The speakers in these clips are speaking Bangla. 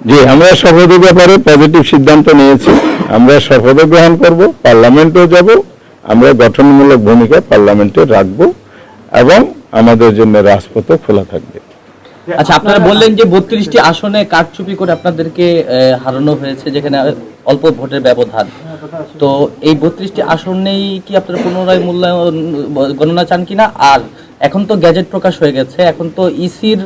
জি, আমরা শপথের ব্যাপারে পজিটিভ সিদ্ধান্ত নিয়েছি। আমরা শপথ গ্রহণ করব, পার্লামেন্টেও যাব, আমরা গঠনমূলক ভূমিকা পার্লামেন্টে রাখব এবং আমাদের জন্য রাজপথও খোলা থাকবে। আচ্ছা, আপনারা বললেন যে 32টি আসনে কারচুপি করে আপনাদেরকে হারানো হয়েছে, যেখানে অল্প ভোটের ব্যবধান। তো এই 32টি আসনেই কি আপনারা পুনরায় মূল্যায়ন গণনা চান কিনা? আর এখন তো গ্যাজেট প্রকাশ হয়ে গেছে, এখন তো ইসির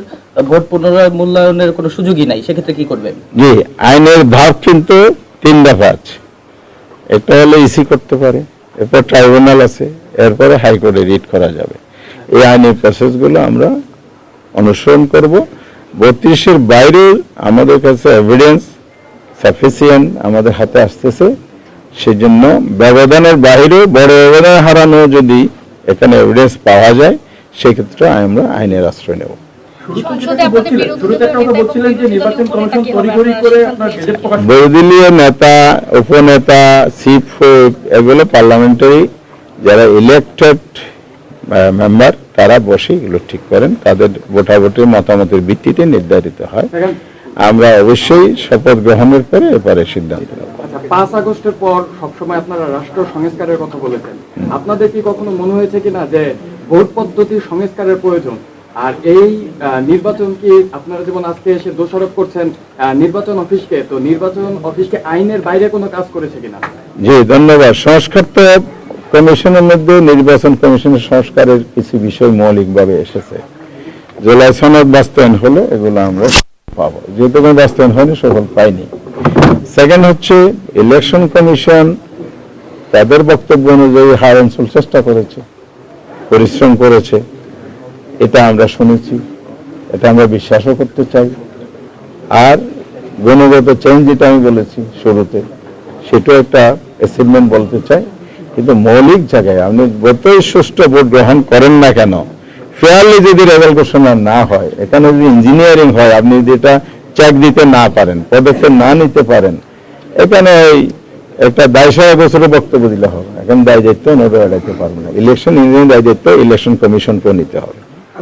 ভোট পুনরায় মূল্যায়নের কোনো সুযোগই নাই, সেক্ষেত্রে কি করবেন? জি, আইনের ধাপ কিন্তু 3 দফা আছে। একটা হলে ইসি করতে পারে, এরপর ট্রাইব্যুনাল আছে, এরপরে হাইকোর্টে রিট করা যাবে। এই আইনের প্রসেসগুলো আমরা অনুসরণ করব। 32-এর বাইরে আমাদের কাছে এভিডেন্স সাফিসিয়েন্ট আমাদের হাতে আসতেছে, সেই জন্য ব্যবধানের বাইরে বড় ব্যবধান হারানো যদি এখানে এভিডেন্স পাওয়া যায়, সেক্ষেত্রে আমরা আইনের আশ্রয় নেব। বহুদলীয় নেতা, উপনেতা, চিফ হুইপ এগুলো পার্লামেন্টারি যারা ইলেক্টেড মেম্বার তারা বসে এগুলো ঠিক করেন, তাদের ভোটাভুটির মতামতের ভিত্তিতে নির্ধারিত হয়। আমরা অবশ্যই শপথ গ্রহণের পরে এরপরে সিদ্ধান্ত নেব। 5 আগস্টের পর সবসময় আপনারা রাষ্ট্র সংস্কারের কথা বলেছেন, আপনাদের কি কখনো মনে হয়েছে কিনা যে ভোট পদ্ধতির সংস্কারের প্রয়োজন? আর এই নির্বাচন কি আপনারা যেমন আজকে এসে দোষারোপ করছেন নির্বাচন অফিসকে, তো নির্বাচন অফিসকে আইনের বাইরে কোনো কাজ করেছে কিনা? জি, ধন্যবাদ। সংস্কার তো কমিশনের মধ্যে নির্বাচন কমিশনের সংস্কারের কিছু বিষয় মৌলিকভাবে এসেছে। জুলাই সনদ বাস্তবায়ন হলে এগুলো আমরা পাবো, যেহেতু কোনো বাস্তবায়ন হয়নি, সফল পাইনি। সেকেন্ড হচ্ছে ইলেকশন কমিশন তাদের বক্তব্য অনুযায়ী হার অঞ্চল চেষ্টা করেছে, পরিশ্রম করেছে, এটা আমরা শুনেছি, এটা আমরা বিশ্বাসও করতে চাই। আর গুণগত চেঞ্জ যেটা আমি বলেছি শুরুতে, সেটাও একটা অ্যাচিভমেন্ট বলতে চাই। কিন্তু মৌলিক জায়গায় আপনি যতই সুষ্ঠু ভোট গ্রহণ করেন না কেন, ফেয়ারলি যদি রেজাল্ট ঘোষণা না হয়, এখানে যদি ইঞ্জিনিয়ারিং হয়, আপনি যদি এটা চেক দিতে না পারেন, পদক্ষেপ না নিতে পারেন, এখানে একটা 2.5 বছরের বক্তব্য দিলে হবে। এখন দায় দায়িত্ব ওনারা এড়াইতে পারবে না। ইলেকশন ইঞ্জিনিয়ারিং দায় দায়িত্ব ইলেকশন কমিশনকেও নিতে হবে।